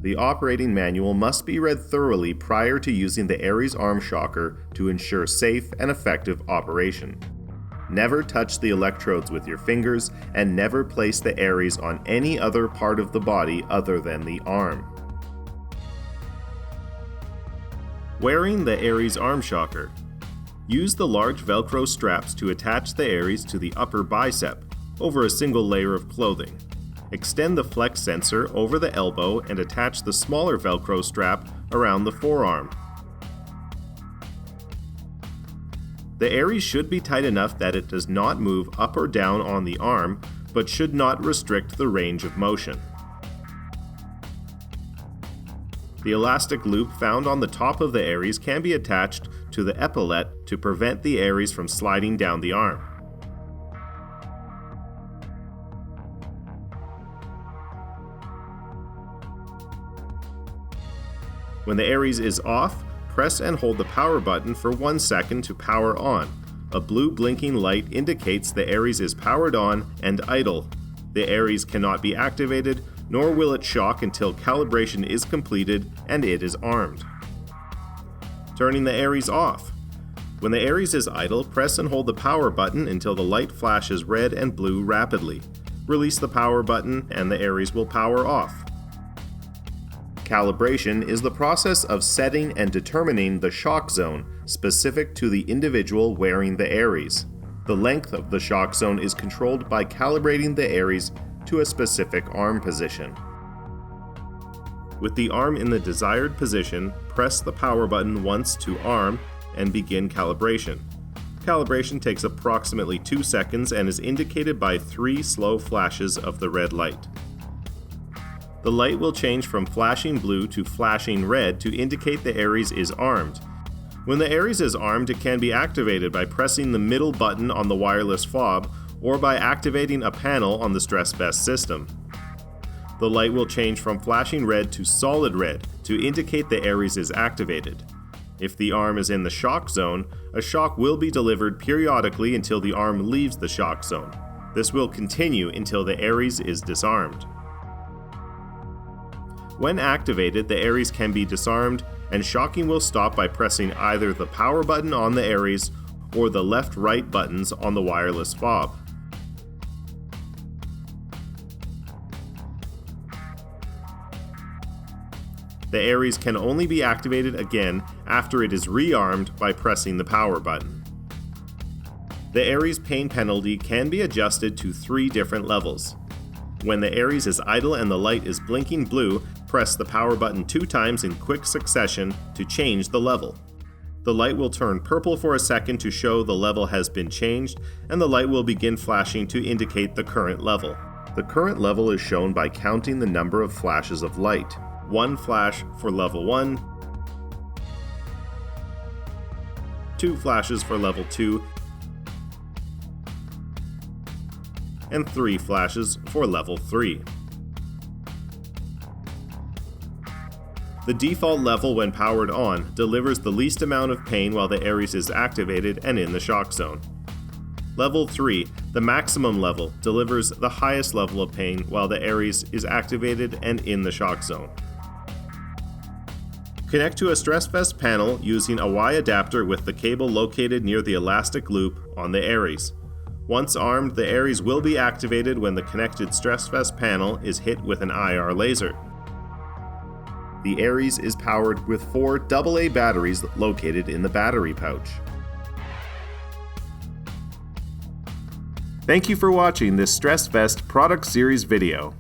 The operating manual must be read thoroughly prior to using the ARES arm shocker to ensure safe and effective operation. Never touch the electrodes with your fingers, and never place the ARES on any other part of the body other than the arm. Wearing the ARES arm shocker. Use the large Velcro straps to attach the ARES to the upper bicep, over a single layer of clothing. Extend the flex sensor over the elbow and attach the smaller Velcro strap around the forearm. The ARES should be tight enough that it does not move up or down on the arm, but should not restrict the range of motion. The elastic loop found on the top of the ARES can be attached to the epaulette to prevent the ARES from sliding down the arm. When the ARES is off, press and hold the power button for 1 second to power on. A blue blinking light indicates the ARES is powered on and idle. The ARES cannot be activated, nor will it shock until calibration is completed and it is armed. Turning the ARES off. When the ARES is idle, press and hold the power button until the light flashes red and blue rapidly. Release the power button and the ARES will power off. Calibration is the process of setting and determining the shock zone specific to the individual wearing the ARES. The length of the shock zone is controlled by calibrating the ARES to a specific arm position. With the arm in the desired position, press the power button once to arm and begin calibration. Calibration takes approximately 2 seconds and is indicated by 3 slow flashes of the red light. The light will change from flashing blue to flashing red to indicate the ARES is armed. When the ARES is armed, it can be activated by pressing the middle button on the wireless fob or by activating a panel on the stress vest system. The light will change from flashing red to solid red to indicate the ARES is activated. If the arm is in the shock zone, a shock will be delivered periodically until the arm leaves the shock zone. This will continue until the ARES is disarmed. When activated, the ARES can be disarmed, and shocking will stop by pressing either the power button on the ARES or the left-right buttons on the wireless fob. The ARES can only be activated again after it is rearmed by pressing the power button. The ARES pain penalty can be adjusted to 3 different levels. When the ARES is idle and the light is blinking blue, press the power button 2 times in quick succession to change the level. The light will turn purple for a second to show the level has been changed, and the light will begin flashing to indicate the current level. The current level is shown by counting the number of flashes of light. 1 flash for level 1, 2 flashes for level 2, and 3 flashes for level 3. The default level when powered on delivers the least amount of pain while the ARES is activated and in the shock zone. Level 3, the maximum level, delivers the highest level of pain while the ARES is activated and in the shock zone. Connect to a stress vest panel using a Y adapter with the cable located near the elastic loop on the ARES. Once armed, the ARES will be activated when the connected stress vest panel is hit with an IR laser. The ARES is powered with 4 AA batteries located in the battery pouch. Thank you for watching this Stress Vest Product Series video.